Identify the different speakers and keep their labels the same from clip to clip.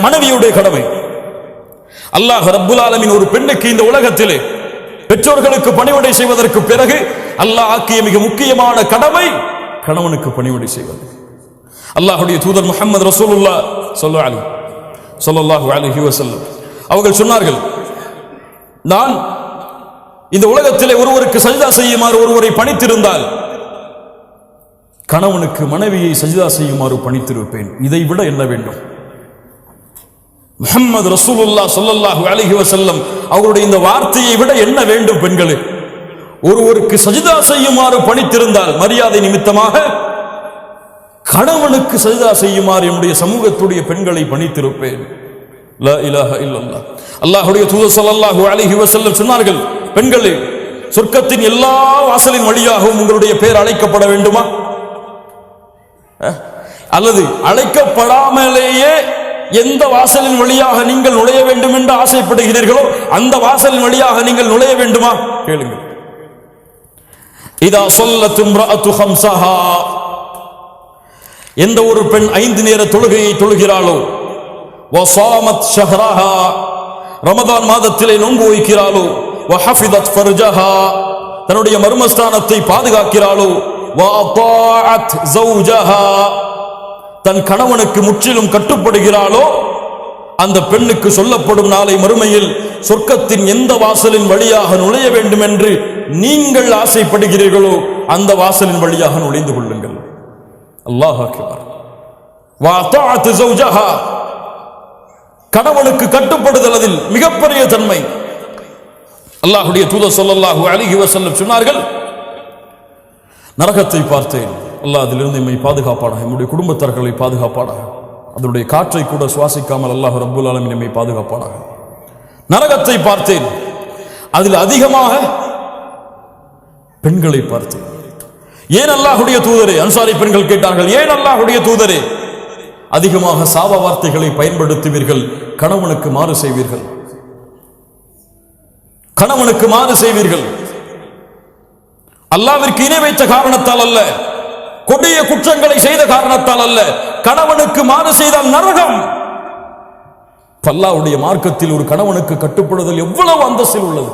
Speaker 1: மனைவியுடைய கடமை. அல்லாஹ் ரப்புல் ஆலமீன் ஒரு பெண்ணுக்கு இந்த உலகத்திலே பெற்றோர்களுக்கு பணிவிடை செய்வதற்கு பிறகு அல்லாஹ் ஆக்கிய மிக முக்கியமான கடமை கணவனுக்கு பணிவிடை செய்வது. அல்லாஹ்வுடைய தூதர் முஹம்மது ரசூலுல்லாஹ் ஸல்லல்லாஹு அலைஹி வஸல்லம் அவர்கள் சொன்னார்கள், நான் இந்த உலகத்திலே ஒருவருக்கு சஜ்தா செய்யுமாறு ஒருவரை பணித்திருந்தால் கணவனுக்கு மனைவியை சஜ்தா செய்யுமாறு பணித்திருப்பேன். இதை விட என்ன வேண்டும்? முஹம்மது ரசூலுல்லாஹ் ஸல்லல்லாஹு அலைஹி வஸல்லம் அவருடைய இந்த வார்த்தையை விட என்ன வேண்டும்? பெண்களே, ஒருவருக்கு சஜ்தா செய்யுமாறு பணித்திருந்தால் மரியாதை நிமித்தமாக கணவனுக்கு சஜ்தா செய்யுமாறு என்னுடைய சமூகத்துடைய பெண்களை பணித்திருப்பேன். லா இலாஹ இல்லல்லாஹ். அல்லாஹ்வுடைய தூதர் ஸல்லல்லாஹு அலைஹி வஸல்லம் சொன்னார்கள், பெண்களே, சொர்க்கத்தின் எல்லா வாசலின் வழியாகவும் உங்களுடைய பெயர் அழைக்கப்பட வேண்டுமா? அல்லது அழைக்கப்படாமலேயே எந்த வாசலின் வழியாக நீங்கள் நுழைய வேண்டும் என்று ஆசைப்படுகிறீர்களோ அந்த வாசலின் வழியாக நீங்கள் நுழைய வேண்டுமா? கேளுங்கள். இதா ஸல்லத் இம்ரஅத்து ஹம்ஸஹா, எந்த ஒரு பெண் 5 நேர தொழுகையை தொழுகிறாளோ, வஸாமத் ஷஹ்ரஹா, ரமதான் மாதத்திலே நோன்பு வைக்கிறாளோ, வஹஃபிதத் ஃபர்ஜஹா, தன்னுடைய மர்மஸ்தானத்தை பாதுகாக்கிறாளோ, வஅதாஅத் ஸௌஜஹா, தன் கணவனுக்கு முற்றிலும் கட்டுப்படுகிறாளோ, அந்த பெண்ணுக்கு சொல்லப்படும் நாளை மறுமையில் சொர்க்கத்தின் எந்த வாசலின் வழியாக நுழைய வேண்டும் என்று நீங்கள் ஆசைப்படுகிறீர்களோ அந்த வாசலின் வழியாக நுழைந்து கொள்ளுங்கள். அல்லாஹ் அக்பர். வஅதாஅத் ஸௌஜஹா, கணவனுக்கு கட்டுப்படுதல் அதில் மிகப்பெரிய தன்மை. அல்லாஹ்வுடைய தூதர் ஸல்லல்லாஹு அலைஹி வஸல்லம் சொன்னார்கள், நரகத்தை பார்த்தேன், அல்லாஹ் அதிலிருந்து நம்மை பாதுகாப்பானாக, நம்முடைய குடும்பத்தார்களை பாதுகாப்பானாக, அதனுடைய காற்றை கூட சுவாசிக்காமல் அல்லாஹ் ரப்புல் ஆலமீன் நம்மை பாதுகாப்பானாக. நரகத்தை பார்த்தேன், அதில் அதிகமாக பெண்களை பார்த்தேன். ஏன் அல்லாஹ்வுடைய தூதரே? அன்சாரி பெண்கள் கேட்டார்கள், ஏன் அல்லாஹ்வுடைய தூதரே அதிகமாக சாப வார்த்தைகளை பயன்படுத்துவீர்கள், கணவனுக்கு மாறு செய்வீர்கள், கணவனுக்கு மாறு செய்வீர்கள்? அல்லாஹ்விற்கு இணை வைத்த காரணத்தால் அல்ல, கொடிய குற்றங்களை செய்த காரணத்தால் அல்ல, கணவனுக்கு மாறு செய்தால் நரகம். அல்லாஹ்வுடைய மார்க்கத்தில் ஒரு கணவனுக்கு கட்டுப்படுதல் எவ்வளவு அந்தஸ்தில் உள்ளது,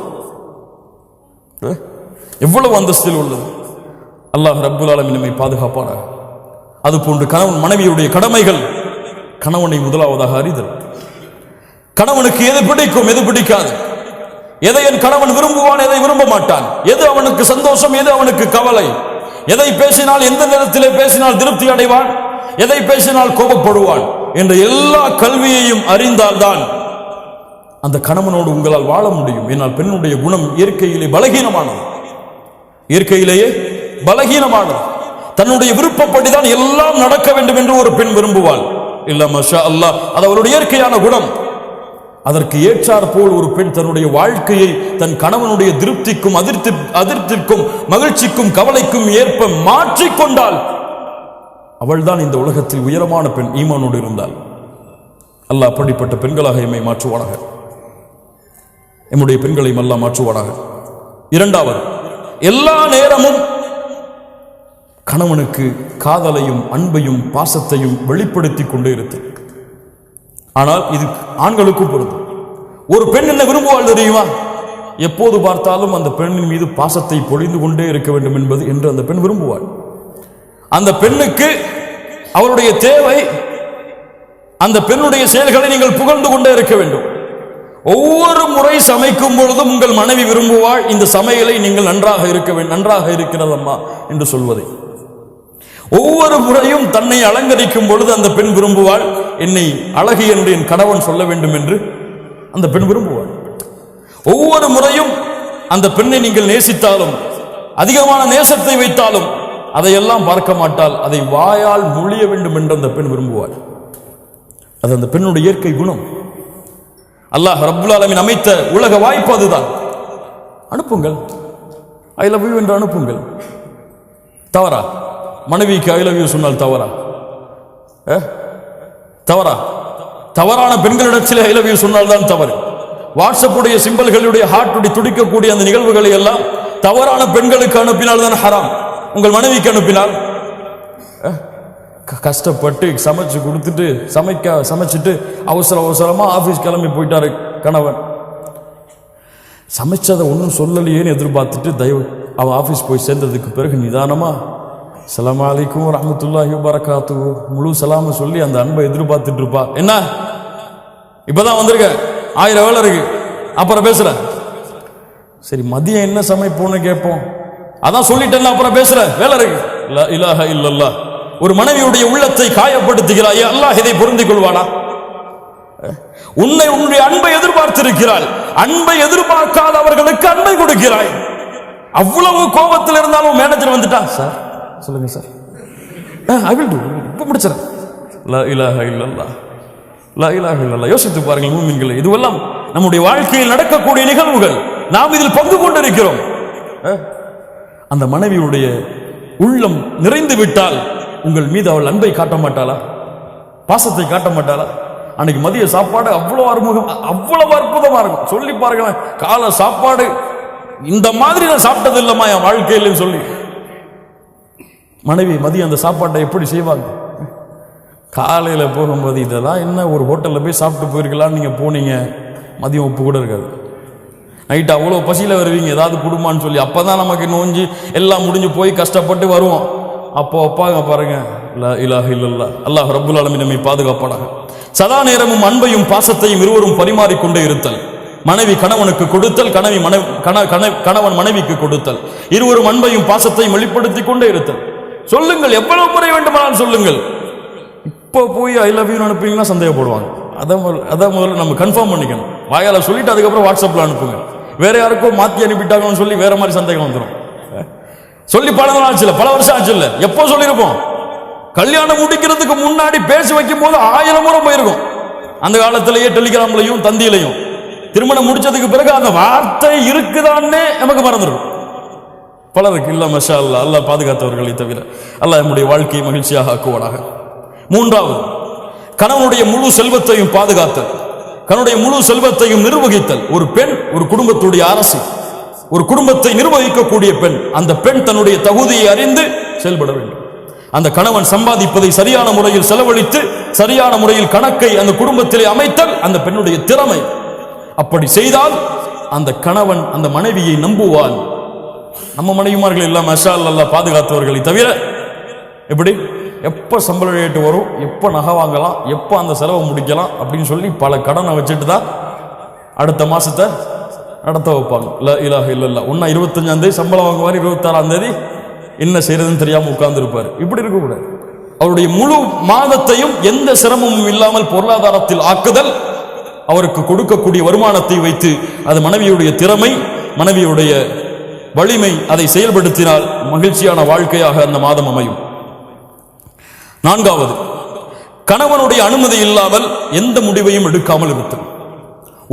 Speaker 1: எவ்வளவு அந்தஸ்தில் உள்ளது. அல்லாஹ் ரப்புல் ஆலமீன் நம்மை பாதுகாப்பானாக. அதுபோன்று கணவன் மனைவியுடைய கடமைகள், கணவனை முதலாவதாக அறிதல். கணவனுக்கு எது பிடிக்கும், எது பிடிக்காது, எதை என் கணவன் விரும்புவான், எதை விரும்ப மாட்டான், எது அவனுக்கு சந்தோஷம், எது அவனுக்கு கவலை, எதை பேசினால் எந்த நேரத்திலே பேசினால் திருப்தி அடைவான், எதை பேசினால் கோபப்படுவான் என்ற எல்லா கல்வியையும் அறிந்தால்தான் அந்த கணவனோடு உங்களால் வாழ முடியும். ஏனால் பெண்ணுடைய குணம் இயற்கையிலே பலகீனமானது, இயற்கையிலேயே பலகீனமானது. தன்னுடைய விருப்பப்படிதான் எல்லாம் நடக்க வேண்டும் என்று ஒரு பெண் விரும்புவாள். இல்ல மாஷா அல்லாஹ், அது அவருடைய இயற்கையான குணம். அதற்கு ஏற்றார் போல் ஒரு பெண் தன்னுடைய வாழ்க்கையை தன் கணவனுடைய திருப்திக்கும் அதிருப்திக்கும் மகிழ்ச்சிக்கும் கவலைக்கும் ஏற்ப மாற்றிக்கொண்டால் அவள்தான் இந்த உலகத்தில் உயரமான பெண், ஈமானோடு இருந்தால். அல்லாஹ் அப்படிப்பட்ட பெண்களாக எம்மை மாற்றுவானாக, எம்முடைய பெண்களையும் அல்லாஹ் மாற்றுவானாக. இரண்டாவது, எல்லா நேரமும் கணவனுக்கு காதலையும் அன்பையும் பாசத்தையும் வெளிப்படுத்தி கொண்டே இருத்தல். ஆனால் இது ஆண்களுக்கும் பொருந்தும். ஒரு பெண் என்ன விரும்புவாள் தெரியுமா? எப்போது பார்த்தாலும் அந்த பெண்ணின் மீது பாசத்தை பொழிந்து கொண்டே இருக்க வேண்டும் என்பது என்று அந்த பெண் விரும்புவாள். அந்த பெண்ணுக்கு அவருடைய தேவை, அந்த பெண்ணுடைய செயல்களை நீங்கள் புகழ்ந்து கொண்டே இருக்க வேண்டும். ஒவ்வொரு முறை சமைக்கும் பொழுதும் உங்கள் மனைவி விரும்புவாள், இந்த சமையலை நீங்கள் நன்றாக இருக்க வேண்டும், நன்றாக இருக்கிறதம்மா என்று சொல்வதை. ஒவ்வொரு முறையும் தன்னை அலங்கரிக்கும் பொழுது அந்த பெண் விரும்புவாள், என்னை அழகு என்று என் கணவன் சொல்ல வேண்டும் என்று அந்த பெண் விரும்புவாள். ஒவ்வொரு முறையும் அந்த பெண்ணை நீங்கள் நேசித்தாலும், அதிகமான நேசத்தை வைத்தாலும் அதையெல்லாம் பார்க்க மாட்டாள், அதை வாயால் மொழிய வேண்டும் என்று அந்த பெண் விரும்புவாள். அது அந்த பெண்ணுடைய இயற்கை குணம். அல்லாஹ் ரப்புல் ஆலமீன் அமைத்த உலக வாய்ப்பு அதுதான். அனுப்புங்கள், ஐ லவ் யூ என்று அனுப்புங்கள். தவறா? மனைவிக்கு ஐ லவ் யூ சொன்னால் தவறா? தவறா? தவறான பெண்களிடத்தில் ஐ லவ் யூ சொன்னால் தான் தவறு. வாட்ஸ்அப்புடைய சிம்பல்களுடைய ஹார்ட்டுடைய துடிக்கக்கூடிய அந்த நிகழ்வுகளை எல்லாம் தவறான பெண்களுக்கு அனுப்பினால் தான் ஹராம். உங்கள் மனைவிக்கு அனுப்பினால் கஷ்டப்பட்டு சமைச்சு கொடுத்துட்டு சமைச்சிட்டு அவசரமா ஆஃபீஸ் கிளம்பி போயிட்டாரு கணவன். சமைச்சதை ஒன்றும் சொல்லலையேன்னு எதிர்பார்த்துட்டு அவன் ஆஃபீஸ் போய் சேர்ந்ததுக்கு பிறகு நிதானமா அஸ்ஸலாமு அலைக்கும் வரஹ்மத்துல்லாஹி வபரகாத்துஹு முழு சலாம சொல்லி அந்த அன்பை எதிர்பார்த்துட்டு இருப்பா. என்ன இப்பதான் வந்திருக்க, 1000 வேலை இருக்கு, அப்புறம் பேசுற. சரி மதியம் என்ன சமைப்போன்னு கேட்போம். அதான் சொல்லிட்டேன், அப்புறம் பேசுற, வேலை இருக்கு. லா இலாஹ இல்லல்லாஹ். ஒரு மனைவியுடைய உள்ளத்தை காயப்படுத்துகிறாய், அல்லாஹ் இதை பொருந்திக் கொள்வானா? உன்னுடைய அன்பை எதிர்பார்த்திருக்கிறாள், அன்பை எதிர்பார்க்காதவர்களுக்கு அன்பை கொடுக்கிறாய். அவ்வளவு கோபத்தில் இருந்தாலும் மேனேஜர் வந்துட்டா, சார் சொல்லுங்க சார், ஐ வில் டு, இப்ப முடிச்சிடறேன். லா இலாஹ இல்லல்லாஹ், லா இலாஹ இல்லல்லாஹ். யோசித்து பாருங்கள் மூமின்களே, இதுவெல்லாம் நம்முடைய வாழ்க்கையில் நடக்கக்கூடிய நிகழ்வுகள், நாம் இதில் பங்கு கொண்டிருக்கிறோம். அந்த மனைவியுடைய உள்ளம் நிறைந்து விட்டால் உங்கள் மீது அவள் அன்பை காட்ட மாட்டாளா, பாசத்தை காட்ட மாட்டாளா? அன்னைக்கு மதிய சாப்பாடு அவ்வளவு அற்புதமா இருக்கும். சொல்லி பாருங்களேன், காலை சாப்பாடு இந்த மாதிரி நான் சாப்பிட்டது இல்லைம்மா என் வாழ்க்கையில சொல்லி மனைவி மதியம் அந்த சாப்பாட்டை எப்படி செய்வாங்க? காலையில போகும்போது இதெல்லாம் என்ன, ஒரு ஹோட்டல்ல போய் சாப்பிட்டு போயிருக்கலாம்னு நீங்க போனீங்க, மதியம் உப்பு கூட இருக்காது. நைட்டு அவ்வளோ பசியில் வருவீங்க, ஏதாவது குடும்பம்னு சொல்லி. அப்பதான் நமக்கு நோஞ்சி எல்லாம் முடிஞ்சு போய் கஷ்டப்பட்டு வருவோம். அப்போ அப்பாங்க பாருங்க, லா இலாஹ இல்லல்லாஹ், அல்லாஹ் ரப்புல் ஆலமீன் நம்மை பாதுகாப்பானாக. சதா நேரமும் அன்பையும் பாசத்தையும் இருவரும் பரிமாறிக்கொண்டே இருத்தல். மனைவி கணவனுக்கு கொடுத்தல், கணவன் மனைவிக்கு கொடுத்தல். இருவரும் அன்பையும் பாசத்தையும் வெளிப்படுத்திக் கொண்டே இருத்தல். சொல்லுங்கள், எவ்வளவு முறை வேண்டுமானாலும் சொல்லுங்கள். இப்போ போய் ஐ லவ் யூ அனுப்புவீங்கன்னா சந்தேகப்படுவாங்க. அதான் முதல்ல நம்ம கன்ஃபார்ம் பண்ணிக்கணும். வாயால சொல்லிட்டு அதுக்கப்புறம் வாட்ஸ்அப்ல அனுப்புங்க. வேற யாருக்கும் மாற்றி அனுப்பிட்டாங்கன்னு சொல்லி வேற மாதிரி சந்தேகம் வந்துடும். சொல்லி பல நாள் ஆச்சு, பல வருஷம் ஆச்சு இல்ல, எப்போ சொல்லியிருப்போம்? கல்யாணம் முடிக்கிறதுக்கு முன்னாடி பேசி வைக்கும் போது 1000 முறை போயிருக்கும். அந்த காலத்திலேயே டெலிகிராம்லையும் தந்தியிலையும். திருமணம் முடிச்சதுக்கு பிறகு அந்த வார்த்தை இருக்குதான்னே நமக்கு மறந்துடும். பலருக்கு இல்ல, மஷா அல்லாஹ், அல்லாஹ் பாதுகாத்தவர்களை தவிர. அல்லாஹ் நம்முடைய வாழ்க்கையை மகிழ்ச்சியாக ஆக்குவானாக. மூன்றாவது, கணவனுடைய முழு செல்வத்தையும் பாதுகாத்தல், கணவனுடைய முழு செல்வத்தையும் நிர்வகித்தல். ஒரு பெண் ஒரு குடும்பத்துடைய அரசி, ஒரு குடும்பத்தை நிர்வகிக்கக்கூடிய பெண். அந்த பெண் தன்னுடைய தகுதியை அறிந்து செயல்பட வேண்டும். அந்த கணவன் சம்பாதிப்பதை சரியான முறையில் செலவழித்து சரியான முறையில் கணக்கை அந்த குடும்பத்திலே அமைத்தல் அந்த பெண்ணுடைய திறமை. அப்படி செய்தால் அந்த கணவன் அந்த மனைவியை நம்புவான். நம்ம மனைவிமார்கள் எல்லாம் மஷா அல்லாஹ் பாதுகாத்தவர்களை தவிர எப்படி எப்ப சம்பள ரேட்டு வரும், எப்ப நகை வாங்கலாம், எப்ப அந்த செலவை முடிக்கலாம் அப்படின்னு சொல்லி பல கடனை வச்சுட்டு தான் அடுத்த மாசத்தை நடத்த வைப்பாங்க. லா இலாஹ இல்லல்லாஹ். 25ஆம் தேதி சம்பளம் வாங்குவார், 26ஆம் தேதி என்ன செய்யறதுன்னு தெரியாம உட்கார்ந்து இருப்பார். இப்படி இருக்கக்கூடாது. அவருடைய முழு மாதத்தையும் எந்த சிரமமும் இல்லாமல் பொருளாதாரத்தில் ஆக்குதல், அவருக்கு கொடுக்கக்கூடிய வருமானத்தை வைத்து அது மனைவியுடைய திறமை, மனைவியுடைய வலிமை, அதை செயல்படுத்தினால் மகிழ்ச்சியான வாழ்க்கையாக அந்த மாதம் அமையும். நான்காவது, கணவனுடைய அனுமதி இல்லாமல் எந்த முடிவையும் எடுக்காமல் இருத்தல்.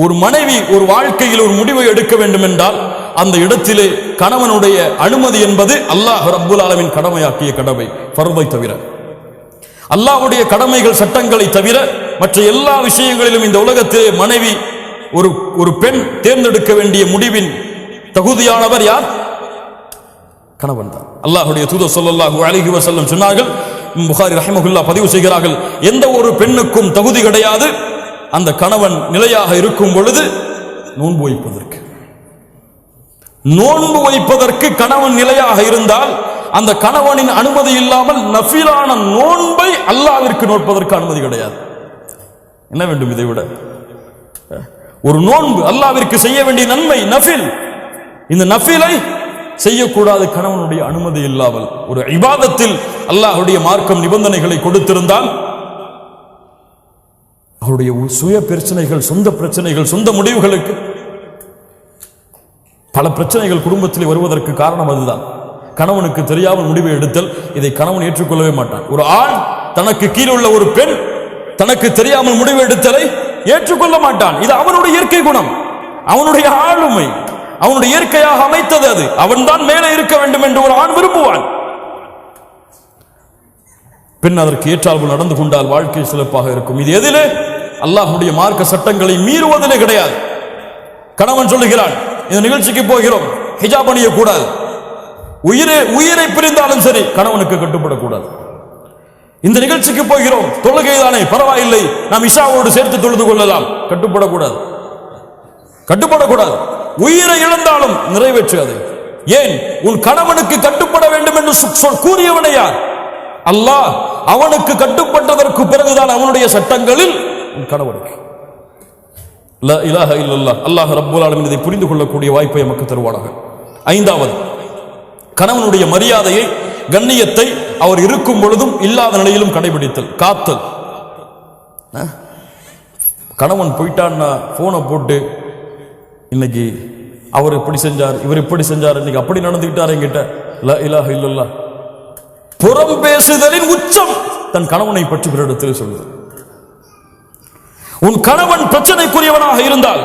Speaker 1: ஒரு மனைவி ஒரு வாழ்க்கையில் ஒரு முடிவை எடுக்க வேண்டும் என்றால் அந்த இடத்திலே கணவனுடைய அனுமதி என்பது அல்லாஹ் ரப்புல் ஆலமீன் கடமையாக்கிய கடமை, ஃபர்தை தவிர. அல்லாஹ்வுடைய கடமைகள் சட்டங்களை தவிர மற்ற எல்லா விஷயங்களிலும் இந்த உலகத்திலே மனைவி ஒரு பெண் தேர்ந்தெடுக்க வேண்டிய முடிவின் தகுதியானவர் யார்? கணவன் தான். அல்லாஹ்வுடைய தூதர் ஸல்லல்லாஹு அலைஹி வஸல்லம் சொன்னார்கள், புகாரி ரஹிமஹுல்லாஹ் பதிவு செய்கிறார்கள், எந்த ஒரு பெண்ணுக்கும் தகுதி கிடையாது அந்த கணவன் நிலையாக இருக்கும் பொழுது நோன்பு வைப்பதற்கு கணவன் நிலையாக இருந்தால் அந்த கணவனின் அனுமதி இல்லாமல் நஃபிலான நோன்பை அல்லாஹ்விற்கு நோற்பதற்கு அனுமதி கிடையாது. என்ன வேண்டும் இதை விட? ஒரு நோன்பு அல்லாஹ்விற்கு செய்ய வேண்டிய நன்மை நஃபில். இந்த நஃபிலை செய்யக்கூடாது கணவனுடைய அனுமதி இல்லாமல். ஒரு இபாதத்தில் அல்லாஹ்வுடைய மார்க்கம் நிபந்தனைகளை கொடுத்திருந்தால் அவருடைய சுய பிரச்சனைகள், சொந்த பிரச்சனைகள், சொந்த முடிவுகளுக்கு பல பிரச்சனைகள் குடும்பத்தில் வருவதற்கு காரணம் அதுதான். கணவனுக்கு தெரியாமல் முடிவை எடுத்தல், இதை கணவன் ஏற்றுக்கொள்ளவே மாட்டான். ஒரு ஆண் தனக்கு கீழே உள்ள ஒரு பெண் தனக்கு தெரியாமல் முடிவு எடுத்தலை ஏற்றுக்கொள்ள மாட்டான். இது அவனுடைய இயற்கை குணம், அவனுடைய ஆளுமை, அவனுடைய இயற்கையாக அமைத்தது அது. அவன் தான் மேலே இருக்க வேண்டும் என்று ஒரு ஆண் விரும்புவான். பெண் அதற்கு ஏற்றால் நடந்து கொண்டால் வாழ்க்கை சிறப்பாக இருக்கும். இது எதிலே? அல்லாஹ்வுடைய மார்க்க சட்டங்களை மீறுவதிலே கிடையாது. கணவன் சொல்லுகிறான், இந்த நிகழ்ச்சிக்கு போகிறோம், ஹிஜாப் அணியக்கூடாது. உயிரை பிரிந்தாலும் சரி கணவனுக்கு கட்டுப்படக்கூடாது. இந்த நிகழ்ச்சிக்கு போகிறோம், தொழுகைதானே பரவாயில்லை, நாம் இஷாவோடு சேர்த்து தொழுது கொள்ளலாம். கட்டுப்படக்கூடாது, கட்டுப்படக்கூடாது. உயிரை இழந்தாலும் நிறைவேற்றாது. ஏன்? உன் கணவனுக்கு கட்டுப்பட வேண்டும் என்று கூறியவனை யார்? அல்லாஹ். அவனுக்கு கட்டுப்பட்டதற்கு பிறகுதான் அவனுடைய சட்டங்களில் உன் கணவனுக்கு. லா இலாஹ இல்லல்லாஹ். அல்லாஹ் ரப்பல் ஆலமீன் இதை புரிந்து கொள்ளக்கூடிய வாய்ப்பை நமக்கு தருவானாக. ஐந்தாவது, கணவனுடைய மரியாதையை, கண்ணியத்தை அவர் இருக்கும் பொழுதும் இல்லாத நிலையிலும் கடைபிடித்தல், காத்தல். கணவன் போயிட்டான்னா போனை போட்டு இன்னைக்கு அவர் இப்படி செஞ்சார், இவர் இப்படி செஞ்சார், இன்னைக்கு அப்படி நடந்துக்கிட்டார் என்கிட்ட. லா இலாஹ இல்லல்லாஹ். புறம் பேசுதலின் உச்சம் தன் கணவனை பற்றி பிறரிடத்தில் சொல்லுது. உன் கணவன் பிரச்சனைக்குரியவனாக இருந்தால்,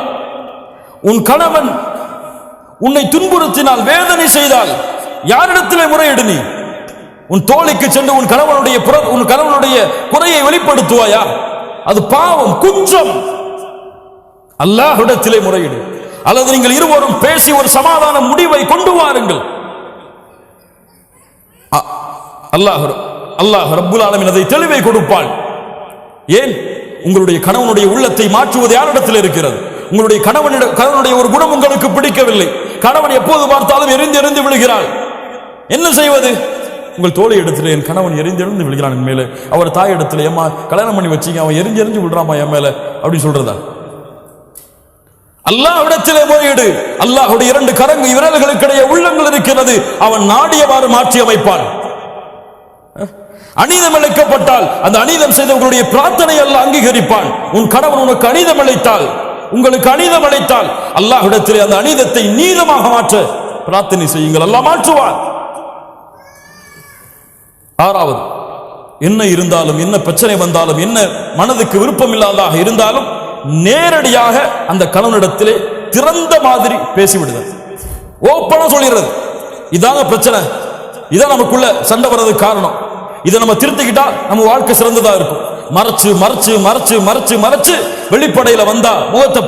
Speaker 1: உன் கணவன் உன்னை துன்புறுத்தினால், வேதனை செய்தால், யாரிடத்திலே முறையிடு? நீ உன் தோழிக்கு சென்று உன் கணவனுடைய குறையை வெளிப்படுத்துவாயா? அது பாவம், குற்றம். அல்லாஹ்விடத்திலே முறையிடு. அல்லது நீங்கள் இருவரும் பேசி ஒரு சமாதான முடிவை கொண்டு வாருங்கள். அல்லாஹ் ரப்புல் ஆலமீன் அதை தெளிவை கொடுப்பாள். ஏன்? உங்களுடைய கணவனுடைய உள்ளத்தை மாற்றுவது யாரிடத்தில் இருக்கிறது? உங்களுடைய கணவனுடைய ஒரு குணம் உங்களுக்கு பிடிக்கவில்லை, கணவன் எப்போது பார்த்தாலும் எரிந்து எரிந்து விழுகிறாள், என்ன செய்வது? உங்கள் தோழி இடத்துல என் கணவன் எரிந்து எரிந்து விழுகிறான் என் மேல, அவர் தாய் இடத்துல ஏமா கல்யாணம் பண்ணி வச்சீங்க, அவன் எரிஞ்சு எரிஞ்சு விழுறாமா என் மேல அப்படின்னு சொல்றதா? அல்லாஹ்விடத்திலே முறையீடு. அல்லாஹ்வுடைய இரண்டு விரல்களுக்கிடையே உள்ளங்கள் இருக்கிறது, அவன் நாடியவாறு மாற்றி அமைப்பான். அநீதம் இழைக்கப்பட்டால் அந்த அநீதம் செய்தவர்களுடைய பிரார்த்தனை அல்லாஹ் அங்கீகரிப்பான். உன் கணவன் உனக்கு அநீதம் இழைத்தால், உங்களுக்கு அநீதம் இழைத்தால், அல்லாஹ்விடத்திலே அந்த அநீதத்தை நீதமாக மாற்ற பிரார்த்தனை செய்யுங்கள், அல்லாஹ் மாற்றுவான். ஆறாவது, என்ன இருந்தாலும், என்ன பிரச்சனை வந்தாலும், என்ன மனதுக்கு விருப்பம் இல்லாததாக இருந்தாலும் நேரடியாக அந்த கணவனிடத்திலே திறந்த மாதிரி பேசிவிடுதல், ஓப்பனா சொல்லிடுறது. இதாங்க பிரச்சனை, இதான் நமக்குள்ள சண்டை வர்றதுக்கு காரணம், இதை நம்ம திருத்திக்கிட்டா நம்ம வாழ்க்கை சிறந்ததா இருக்கும். மறைச்சு மறைச்சு மறைச்சு மறைச்சு மறைச்சு வெளிப்படையில வந்தா முகத்தை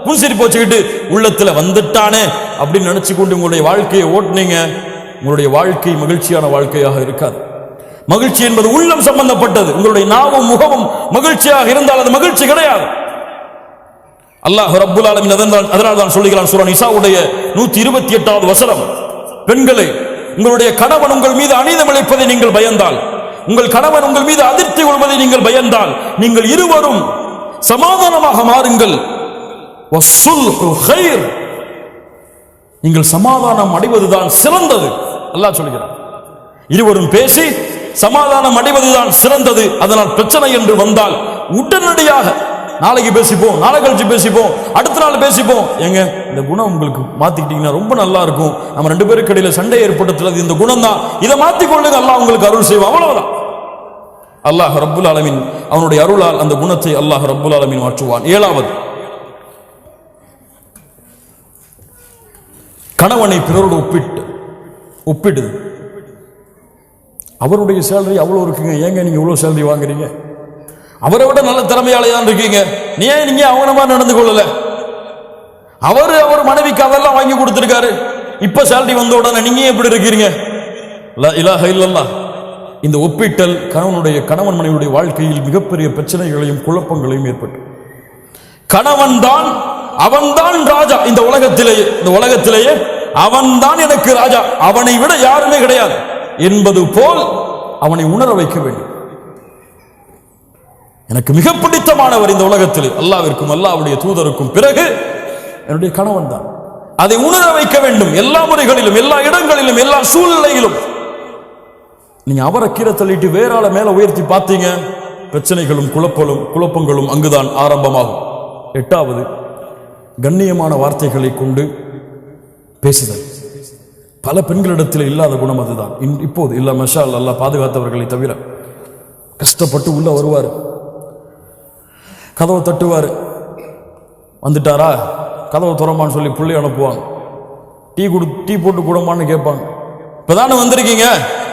Speaker 1: புன்சிரிப்பு வச்சுக்கிட்டு உள்ளத்துல வந்துட்டானே அப்படின்னு நினைச்சு கொண்டு உங்களுடைய வாழ்க்கையை ஓட்டுனீங்க, உங்களுடைய வாழ்க்கை மகிழ்ச்சியான வாழ்க்கையாக இருக்காது. மகிழ்ச்சி என்பது உள்ளம் சம்பந்தப்பட்டது. உங்களுடைய நாவும் முகமும் மகிழ்ச்சியாக இருந்தால் அது மகிழ்ச்சி கிடையாது. அல்லாஹ் ரப்புல் ஆலமீன் அதனால் தான் சொல்லுகிறான் சூரா நிசாவுடைய 128வது வசனம், பெண்களே, உங்களுடைய கணவன் உங்கள் மீது அநீதம் இழைப்பதை நீங்கள் பயந்தால், உங்கள் கணவன் உங்கள் மீது அதிர்ச்சி கொள்வதை நீங்கள் பயந்தால், நீங்கள் இருவரும் சமாதானமாக மாறுங்கள். நீங்கள் சமாதானம் அடைவதுதான் சிறந்தது. அல்லாஹ் சொல்கிறார், இருவரும் பேசி சமாதானம் அடைவதுதான் சிறந்தது. அதனால் பிரச்சனை என்று வந்தால் உடனடியாக நாளைக்கு பேசிப்போம், நாளை கழிச்சு பேசிப்போம், அடுத்த நாள் பேசிப்போம். எங்க இந்த குணம் உங்களுக்கு மாத்திக்கிட்டீங்கன்னா ரொம்ப நல்லா இருக்கும். நம்ம ரெண்டு பேருக்கு இடையில சண்டை ஏற்படுத்துறது இந்த குணம் தான், இதை மாத்திக்கொள்ளுங்க, அல்லாஹ் உங்களுக்கு அருள் செய்வோம். அவ்வளவுதான். அல்லாஹ் ரப்புல் ஆலமீன் அவனுடைய அருளால் அந்த குணத்தை அல்லாஹ் ரப்புல் ஆலமீன் மாற்றுவான். ஏழாவது, கணவனை பிறரோடு ஒப்பிடுது. அவருடைய சேலரி அவ்வளவு இருக்குங்க, ஏங்க நீங்க இவ்வளவு சேலரி வாங்குறீங்க? அவரை விட நல்ல திறமையாளையான் இருக்கீங்க, நீங்க அவன மாதிரி நடந்து கொள்ளல? அவர் மனைவிக்கு அதெல்லாம் வாங்கி கொடுத்திருக்காரு, இப்ப சேலரி வந்த உடனே நீங்க எப்படி இருக்கிறீங்க? லா இலாஹ இல்லல்லாஹ். இந்த ஒப்பிட்டல் கணவன் மனைவியுடைய வாழ்க்கையில் மிகப்பெரிய பிரச்சனைகளையும் குழப்பங்களையும் ஏற்பட்டு, அவன்தான் ராஜா இந்த உலகத்திலேயே அவன்தான் எனக்கு ராஜா, அவனை விட யாருமே கிடையாது என்பது போல் அவனை உணர வைக்க வேண்டும். எனக்கு மிக பிடித்தமானவர் இந்த உலகத்தில் அல்லாஹ்விற்கும் அல்லாஹ்வுடைய தூதருக்கும் பிறகு என்னுடைய கணவன் தான். அதை உணர வைக்க வேண்டும் எல்லா முறைகளிலும், எல்லா இடங்களிலும், எல்லா சூழ்நிலையிலும். நீங்க அவரை கீழே தள்ளிட்டு வேற ஆளை மேல உயர்த்தி பார்த்தீங்க, பிரச்சனைகளும் குழப்பங்களும் அங்குதான் ஆரம்பமாகும். எட்டாவது, கண்ணியமான வார்த்தைகளை கொண்டு பேசுதல். பல பெண்களிடத்தில் இல்லாத குணம் அதுதான். இப்போது இல்ல, மஷா அல்லாஹ் பாதுகாத்தவர்களை தவிர. கஷ்டப்பட்டு உள்ள வருவார், கதவை தட்டுவார், வந்துட்டாரா கதவை துறமான்னு சொல்லி பிள்ளை அனுப்புவாங்க, டீ போட்டு கூடமான்னு கேட்பாங்க. இப்பதானே வந்திருக்கீங்க,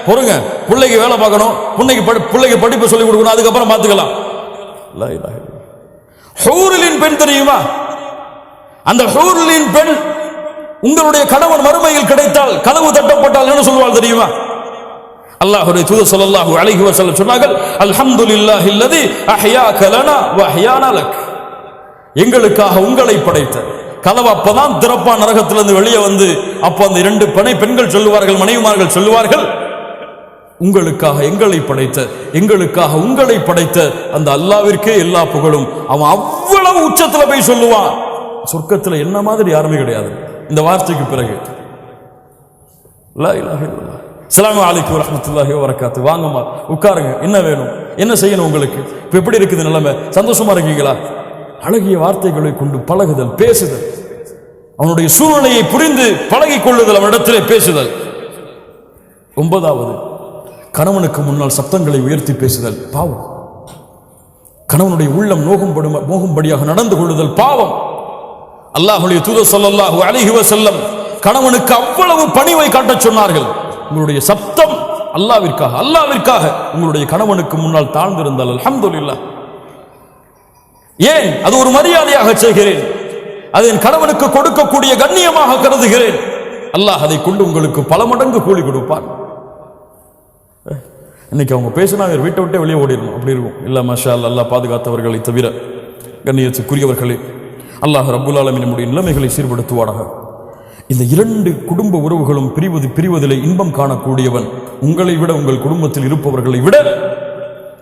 Speaker 1: பொறுங்க, பிள்ளைக்கு வேலை பார்க்கணும், பிள்ளைக்கு படிப்பு சொல்லி கொடுக்கணும், அதுக்கப்புறம் பார்த்துக்கலாம். ஹூரிலின் பெண் தெரியுமா? அந்த ஹூரிலின் பெண் உங்களுடைய கணவன் மறுமையில் கிடைத்தால், கதவு தட்டப்பட்டால் என்ன சொல்வாள் தெரியுமா? அல்லாஹ்வுடைய தூதர் ஸல்லல்லாஹு அலைஹி வஸல்லம் சொன்னார்கள், அல்ஹம்துலில்லாஹில்லதி அஹ்யாக லனா வ அஹ்யானா லக். எங்களுக்காக உங்களை படைத்த கதவு அப்பதான் திறப்பா நரகத்திலிருந்து வெளியே வந்து, அப்ப அந்த இரண்டு பெண்கள் சொல்லுவார்கள், மனைவிமார்கள் சொல்லுவார்கள், உங்களுக்காக எங்களை படைத்த, எங்களுக்காக உங்களை படைத்த அந்த அல்லாஹ்விற்கே எல்லா புகழும். அவன் அவ்வளவு உச்சத்துல போய் சொல்லுவான். சொர்க்கத்துல என்ன மாதிரி யாருமே கிடையாது இந்த வார்த்தைக்கு பிறகு. லா இலாஹ இல்லல்லாஹ். அஸ்ஸலாமு அலைக்கும் வரஹ்மத்துல்லாஹி வபரகாத்துஹு. வாங்கம்மா உட்காருங்க, என்ன வேணும், என்ன செய்யணும் உங்களுக்கு, இப்ப எப்படி இருக்குது நிலைமை, சந்தோஷமா இருக்கீங்களா? அழகிய வார்த்தைகளை கொண்டு பழகுதல், பேசுதல், அவனுடைய சூழ்நிலையை புரிந்து பழகிக் கொள்ளுதல், அவனிடத்திலே பேசுதல். 9வது, கணவனுக்கு முன்னால் சப்தங்களை உயர்த்தி பேசுதல் பாவம். கணவனுடைய உள்ளம் நோகும்படியாக நடந்து கொள்ளுதல் பாவம். அல்லாஹ்வுடைய தூதர் ஸல்லல்லாஹு அலைஹி வஸல்லம் கணவனுக்கு அவ்வளவு பணிவை காட்டச் சொன்னார்கள். உங்களுடைய சப்தம் அல்லாஹ்விற்காக உங்களுடைய கணவனுக்கு முன்னால் தாழ்ந்திருந்தால் அல்ஹம்துலில்லாஹ். ஏன்? அது ஒரு மரியாதையாக செய்கிறேன், அது என் கணவனுக்கு கொடுக்கக்கூடிய கண்ணியமாக கருதுகிறேன். அல்லாஹ் அதை கொண்டு உங்களுக்கு பல மடங்கு கூலி கொடுப்பான். இன்னைக்கு அவங்க பேசினா வீட்டை விட்டே வெளியே ஓடிடணும், அப்படி இருக்கும். இல்ல மாஷா அல்லாஹ், அல்லாஹ் பாதுகாத்தவர்களை தவிர கண்ணியத்துக்குரியவர்களே, அல்லாஹ் ரப்புல் ஆலமீன் நம்முடைய நிலைமைகளை சீர்படுத்துவானாக. இந்த 2 குடும்ப உறவுகளும் பிரிவதிலே இன்பம் காணக்கூடியவன் உங்களை விட, உங்கள் குடும்பத்தில் இருப்பவர்களை விட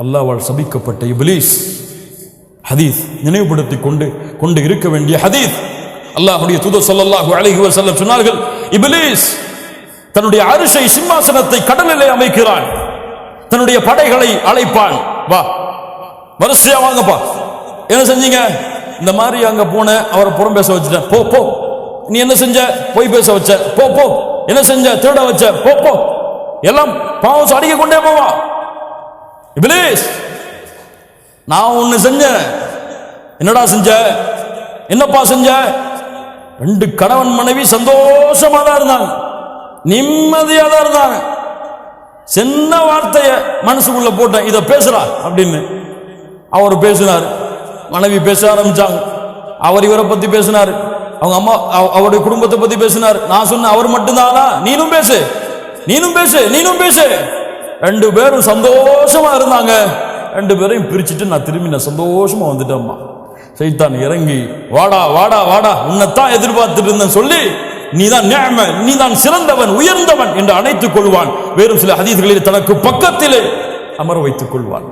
Speaker 1: அல்லாஹ்வால் சபிக்கப்பட்ட இப்லீஸ். ஹதீஸ் நினைவுபடுத்தி கொண்டு இருக்க வேண்டிய ஹதீஸ். அல்லாஹ்வுடைய தூதர் ஸல்லல்லாஹு அலைஹி வஸல்லம் சொன்னார்கள், இப்லீஸ் தன்னுடைய அரிசை, சிம்மாசனத்தை கடலிலே அமைக்கிறான், தன்னுடைய படைகளை அழைப்பான், வா வரிசையா வாங்கப்பா. என்ன செஞ்சீங்க? இந்த மாதிரி அங்க போன, அவரை புறம் பேச வச்சுட்டேன், போ போ. நீ என்ன செஞ்ச? போய் பேச வச்ச, போ போ. என்ன செஞ்ச? திருட வச்ச, போ போ. எல்லாம் பாவம் அடிக்க கொண்டே போவா. இப்லீஸ், நான் ஒண்ணு செஞ்சேன். என்னடா செஞ்ச? என்னப்பா செஞ்ச? 2 கணவன் மனைவி சந்தோஷமா தான் இருந்தாங்க, நிம்மதியா தான் இருந்தாங்க. சின்ன வார்த்தைய மனசுக்குள்ள போட்டேன், இத பேசுறா அப்படின்னு. அவர் பேசினார், மனைவி பேச ஆரம்பிச்சாங்க. அவர் இவரை பத்தி பேசினார், அவங்க அம்மா அவருடைய குடும்பத்தை பத்தி பேசினார். நான் சொன்ன, அவர் மட்டும்தானா? நீனும் பேசு, நீனும் பேசு, நீனும் பேசு. 2 பேரும் சந்தோஷமா இருந்தாங்க. 2 பேரையும் பிரிச்சுட்டு நான் திரும்பி சந்தோஷமா வந்துட்டேம்மா. சைத்தான் இறங்கி, வாடா வாடா வாடா, உன்னைத்தான் எதிர்பார்த்துட்டு இருந்தேன் சொல்லி, நீதான் நிஅம, நீதான் சிறந்தவன், உயர்ந்தவன் என்று அணைத்துக் கொள்வான். வேறும் சில ஹதீஸ்களில் தனக்கு பக்கத்திலே அமர வைத்துக் கொள்வான்.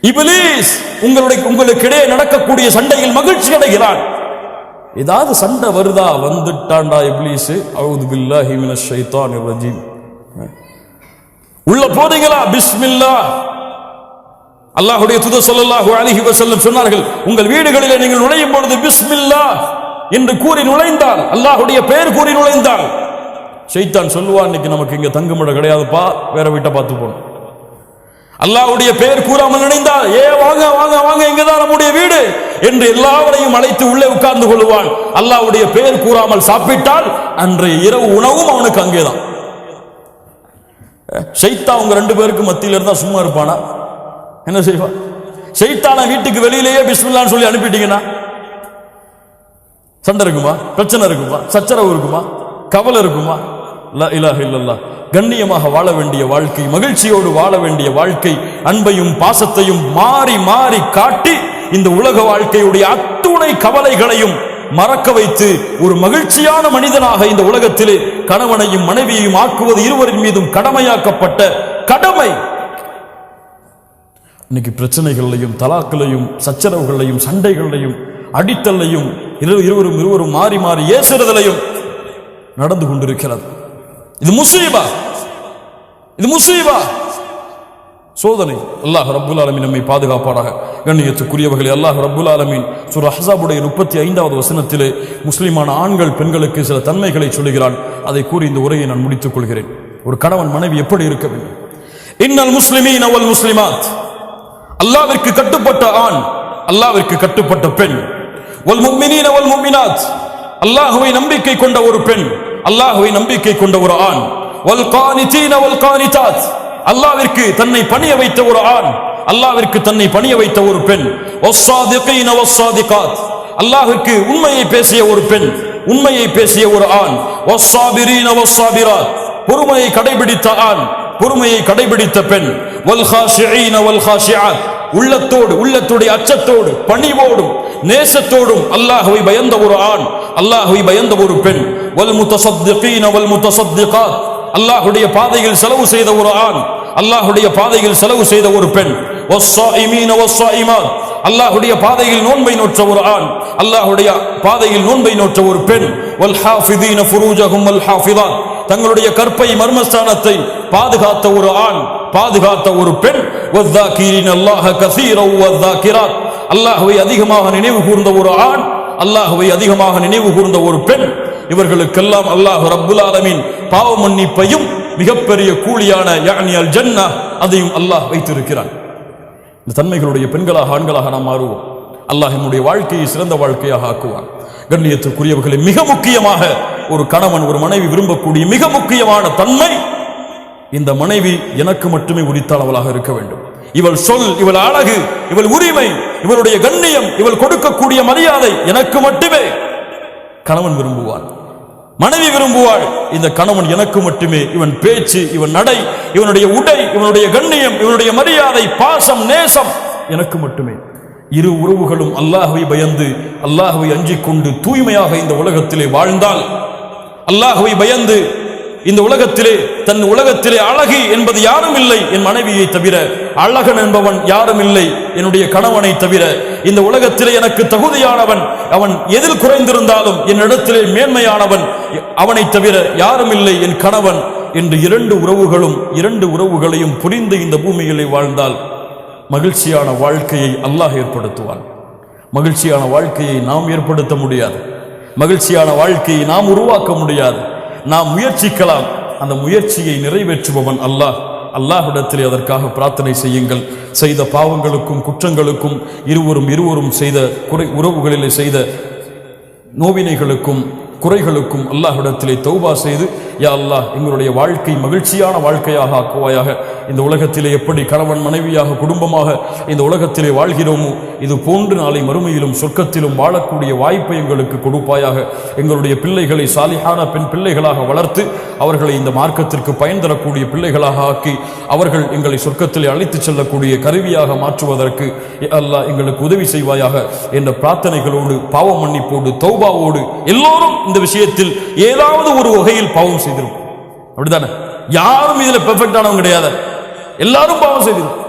Speaker 1: இப்லீஸ் உங்களுக்கிடையே நடக்கக்கூடிய சண்டையில் மகிழ்ச்சி அடைகிறான். ஏதாவது சண்டை வருதா, வந்துட்டான்டா இப்லீஸ், அஊது பில்லாஹி மினஷ் ஷைத்தானிர் ரஜீம். உள்ள போறீங்களா? பிஸ்மில்லாஹ். அல்லாஹ்வுடைய தூதர் ஸல்லல்லாஹு அலைஹி வஸல்லம் சொன்னார்கள், உங்கள் வீடுகளிலே நீங்கள் நுழையும் பொழுது பிஸ்மில்லாஹ் என்று கூறி நுழைந்தால், அல்லாஹ்வுடைய பெயர் கூறி நுழைந்தால், ஷைத்தான் சொல்லுவான், இன்னைக்கு நமக்கு இங்க தங்குமிடம் கிடையாதுப்பா, வேற வீட்டை பார்த்து போகணும். அல்லாஹ்வுடைய பெயர் கூறாமல் நினைந்தால், வாங்க வாங்க வாங்க, இங்கதான் நம்முடைய வீடு என்று எல்லாவரையும் அழைத்து உள்ளே உட்கார்ந்து கொள்வான். அல்லாஹ்வுடைய பெயர் கூறாமல் சாப்பிட்டால் அன்றைய இரவு உணவும் அவனுக்கு அங்கேதான். ஷைத்தான் உங்க 2 பேருக்கு மத்தியில இருந்தா சும்மா இருப்பானா? என்ன செய்வான்? ஷைத்தான வீட்டுக்கு வெளியிலேயே பிஸ்மில்லான்னு சொல்லி அனுப்பிட்டீங்கன்னா சண்டை இருக்குமா? பிரச்சனை இருக்குமா? சச்சரவு இருக்குமா? கவலை இருக்குமா? லா இலாஹ இல்லல்லாஹ். கண்ணியமாக வாழ வேண்டிய வாழ்க்கை, மகிழ்ச்சியோடு வாழ வேண்டிய வாழ்க்கை, அன்பையும் பாசத்தையும் மாறி மாறி காட்டி இந்த உலக வாழ்க்கையுடைய அத்துணை கவலைகளையும் மறக்க வைத்து ஒரு மகிழ்ச்சியான மனிதனாக இந்த உலகத்திலே கணவனையும் மனைவியையும் ஆக்குவது இருவரின் மீதும் கடமையாக்கப்பட்ட கடமை. இன்னைக்கு பிரச்சனைகளையும், தலாக்களையும், சச்சரவுகளையும், சண்டைகளையும், அடித்தலையும், இருவரும் மாறி மாறி ஏசுறதிலையும் நடந்து கொண்டிருக்கிறது. இது முஸ்லிமா, இது முஸ்லிமா சோதனை. அல்லாஹ் ரப்புல் ஆலமீன் நம்மை பாதுகாப்பானாக. கண்ணியத்துக்குரியவர்களே, அல்லாஹ் ரப்புல் ஆலமீன் சூரா அஹ்ஸாபுடைய 35வது வசனத்திலே முஸ்லிமான ஆண்கள் பெண்களுக்கு சில தன்மைகளை சொல்லுகிறான். அதை கூறி இந்த உரையை நான் முடித்துக் கொள்கிறேன். ஒரு கணவன் மனைவி எப்படி இருக்க வேண்டும்? இன்னல் முஸ்லிமீன வல் முஸ்லிமாத், அல்லாஹ்விற்கு கட்டுப்பட்ட ஆண், அல்லாஹ்விற்கு கட்டுப்பட்ட பெண். வல் முஃமினீன வல் முஃமினாத், அல்லாஹ்வை நம்பிக்கை கொண்ட ஒரு பெண், அல்லாஹ்வை நம்பிக்கை கொண்ட ஒரு ஆண். வல் கானிதீன வல் கானிதாத், அல்லாஹ்விற்கு தன்னை பணிய வைத்த ஒரு ஆண், அல்லாஹ்விற்கு தன்னை பணிய வைத்த ஒரு பெண். வஸ்ஸாதிகீன வஸ்ஸாதிகாத், அல்லாஹ்விற்கு உண்மையை பேசிய ஒரு பெண், உண்மையை பேசிய ஒரு ஆண். வஸ்ஸாபிரீன வஸ்ஸாபிராத், பொறுமையை கடைபிடித்த ஆண். பொறுமையை கடைபிடித்த பெண். வல் காஷிஈன வல் காஷிஆத், உள்ளத்தோடு உள்ளத்துடைய அச்சத்தோடு பணிவோடும் நேசத்தோடும் அல்லாஹ்வை பயந்த ஒரு ஆண், அல்லாஹ்வை பயந்த ஒரு பெண். வல் முத்தஸத்திகீன வல் முத்தஸத்திகாத், அல்லாஹ்வுடைய பாதையில் செலவு செய்த ஒரு ஆண், அல்லாஹ்வுடைய பாதையில் செலவு செய்த ஒரு பெண். வஸ்ஸாயிமீன வஸ்ஸாயிமாத், அல்லாஹ்வுடைய பாதையில் நோன்பை நோற்ற ஒரு ஆண், அல்லாஹ்வுடைய பாதையில் நோன்பை நோற்ற ஒரு பெண். வல் ஹாஃபிதீன ஃபுரூஜஹும் வல் ஹாஃபிதாத், தங்களுடைய கற்பை மர்மஸ்தானத்தை பாதுகாத்த ஒரு ஆண், பாதுகாத்த ஒரு பெண். வஸ்ஸாகிரீன அல்லாஹ கஸீரன் வஸ்ஸாகிராத், அல்லாஹ்வை அதிகமாக நினைவு கூர்ந்த ஒரு ஆண், அல்லாஹ்வை அதிகமாக நினைவு கூர்ந்த ஒரு பெண். இவர்களுக்கெல்லாம் அல்லாஹ் ரப்புல் ஆலமீன் பாவ மன்னிப்பையும் மிகப்பெரிய கூலியான யானி அல் ஜன்னா அதையும் அல்லாஹ் வைத்திருக்கிறான். இந்த தன்மைகளுடைய பெண்களாக ஆண்களாக நாம் மாறுவோம். அல்லாஹ் நம்முடைய வாழ்க்கையை சிறந்த வாழ்க்கையாக ஆக்குவான். கண்ணியத்துக்குரியவர்களை, மிக முக்கியமாக ஒரு கணவன் ஒரு மனைவி விரும்பக்கூடிய மிக முக்கியமான தன்மை, இந்த மனைவி எனக்கு மட்டுமே உரித்தானவளாக இருக்க வேண்டும். இவள் சொல், இவள் அழகு, இவள் உரிமை, இவளுடைய கண்ணியம், இவள் கொடுக்கக்கூடிய மரியாதை எனக்கு மட்டுமே கணவன் விரும்புவான், மனைவி விரும்புவாள். இந்த கணவன் எனக்கு மட்டுமே, இவன் பேச்சு, இவன் நடை, இவனுடைய உடை, இவனுடைய கண்ணியம், இவனுடைய மரியாதை, பாசம், நேசம் எனக்கு மட்டுமே. இரு உறவுகளும் அல்லாஹ்வை பயந்து அல்லாஹ்வை அஞ்சிக் கொண்டு தூய்மையாக இந்த உலகத்திலே வாழ்ந்தால், அல்லாஹ்வை பயந்து இந்த உலகத்திலே தன் உலகத்திலே அழகி என்பது யாரும் இல்லை என் மனைவியை தவிர, அழகன் என்பவன் யாரும் இல்லை என்னுடைய கணவனை தவிர, இந்த உலகத்திலே எனக்கு தகுதியானவன் அவன் எதில் குறைந்திருந்தாலும் என்னிடத்திலே மேன்மையானவன் அவனை தவிர யாரும் இல்லை என் கணவன் என்று இரண்டு உறவுகளையும் புரிந்து இந்த பூமியிலே வாழ்ந்தால் மகிழ்ச்சியான வாழ்க்கையை அல்லாஹ் ஏற்படுத்துவான். மகிழ்ச்சியான வாழ்க்கையை நாம் ஏற்படுத்த முடியாது, மகிழ்ச்சியான வாழ்க்கையை நாம் உருவாக்க முடியாது. நாம் முயற்சிக்கலாம், அந்த முயற்சியை நிறைவேற்றுபவன் அல்லாஹ். அல்லாஹ்விடத்திலே அதற்காக பிரார்த்தனை செய்யுங்கள். செய்த பாவங்களுக்கும் குற்றங்களுக்கும் இருவரும் செய்த உறவுகளிலே செய்த நோவினைகளுக்கும் குறைகளுக்கும் அல்லாஹ்விடத்திலே தௌபா செய்து, யா அல்லாஹ் எங்களுடைய வாழ்க்கை மகிழ்ச்சியான வாழ்க்கையாக ஆக்குவாயாக. இந்த உலகத்திலே எப்படி கணவன் மனைவியாக குடும்பமாக இந்த உலகத்திலே வாழ்கிறோமோ இது போன்று நாளை மறுமையிலும் சொர்க்கத்திலும் வாழக்கூடிய வாய்ப்பை எங்களுக்கு கொடுப்பாயாக. எங்களுடைய பிள்ளைகளை சாலிஹான பெண் பிள்ளைகளாக வளர்த்து அவர்களை இந்த மார்க்கத்திற்கு பயன் தரக்கூடிய பிள்ளைகளாக ஆக்கி அவர்கள் எங்களை சொர்க்கத்திலே அழைத்து செல்லக்கூடிய கருவியாக மாற்றுவதற்கு அல்லாஹ் எங்களுக்கு உதவி செய்வாயாக என்ற பிரார்த்தனைகளோடு, பாவ மன்னிப்போடு, தௌபாவோடு, எல்லோரும் இந்த விஷயத்தில் ஏதாவது ஒரு வகையில் பாவம் செய்திருக்கும். அப்படித்தானே? யாரும் இதுல பெர்ஃபெக்டானவங்க கிடையாது, எல்லாரும் பாவம் செய்திருக்கும்.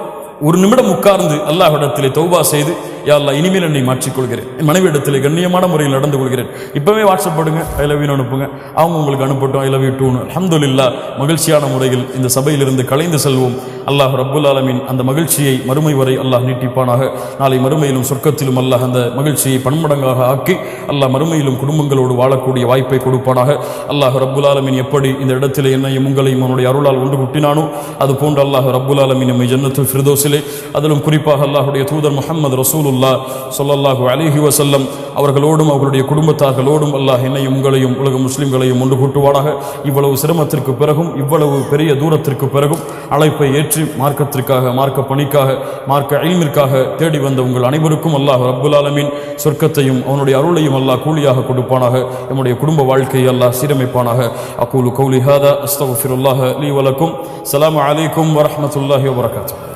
Speaker 1: ஒரு நிமிடம் உட்கார்ந்து அல்லாஹ்விடத்திலே தௌபா செய்து, யா அல்லாஹ் இனிமேல் என்னை மாற்றிக்கொள்கிறேன், என் மனைவி இடத்திலே கண்ணியமான முறையில் நடந்து கொள்கிறேன். இப்பவே வாட்ஸ்அப் பண்ணுங்க, ஐ லவ் யூ அனுப்புங்க, அவங்க உங்களுக்கு அனுப்பட்டும், ஐ லவ் யூ டூ. அல்ஹம்துலில்லாஹ், மகிழ்ச்சியான முறையில் இந்த சபையிலிருந்து கலைந்து செல்வோம். அல்லாஹ் ரப்புல் ஆலமீன் அந்த மகிழ்ச்சியை மறுமை வரை அல்லாஹ் நீட்டிப்பானாக. நாளை மறுமையிலும் சொர்க்கத்திலும் அல்லாஹ் அந்த மகிழ்ச்சியை பன்மடங்காக ஆக்கி அல்லாஹ் மறுமையிலும் குடும்பங்களோடு வாழக்கூடிய வாய்ப்பை கொடுப்பானாக. அல்லாஹ் ரப்புல் ஆலமீன் எப்படி இந்த இடத்திலே என்னையும் உங்களையும் அவனுடைய அருளால் ஒன்று குட்டினானோ அது போன்று அல்லாஹ் ரப்புல் ஆலமீன் நம்மை ஜன்னத்துல் ஃபிர்தௌஸிலே, அதிலும் குறிப்பாக அல்லாஹ்வுடைய தூதர் முஹம்மது ரசூலுல்லாஹ் ஸல்லல்லாஹு அலைஹி வஸல்லம் அவர்களோடும் அவர்களுடைய குடும்பத்தார்களோடும் அல்லாஹ் என்னையும் உங்களையும் உலக முஸ்லிம்களையும் ஒன்று கூட்டுவானாக. இவ்வளவு சிரமத்திற்கு பிறகும், இவ்வளவு பெரிய தூரத்திற்கு பிறகும் அழைப்பை ஏற்று மார்க்கத்திற்காக, மார்க்க பணிக்காக, மார்க்க இல்மிற்காக தேடி வந்த உங்கள் அனைவருக்கும் அல்லாஹ் ரப்புல் ஆலமீன் சொர்க்கத்தையும் அவனுடைய அருளையும் அல்லாஹ் கூலியாக கொடுப்பானாக. நம்முடைய குடும்ப வாழ்க்கையை அல்லாஹ் சீரமைப்பானாக. அகூலு கௌலி ஹாதா அஸ்தக்ஃபிருல்லாஹ லீ வலக்கும். ஸலாமு அலைக்கும் வரஹ்மத்துல்லாஹி வபரகாத்துஹு.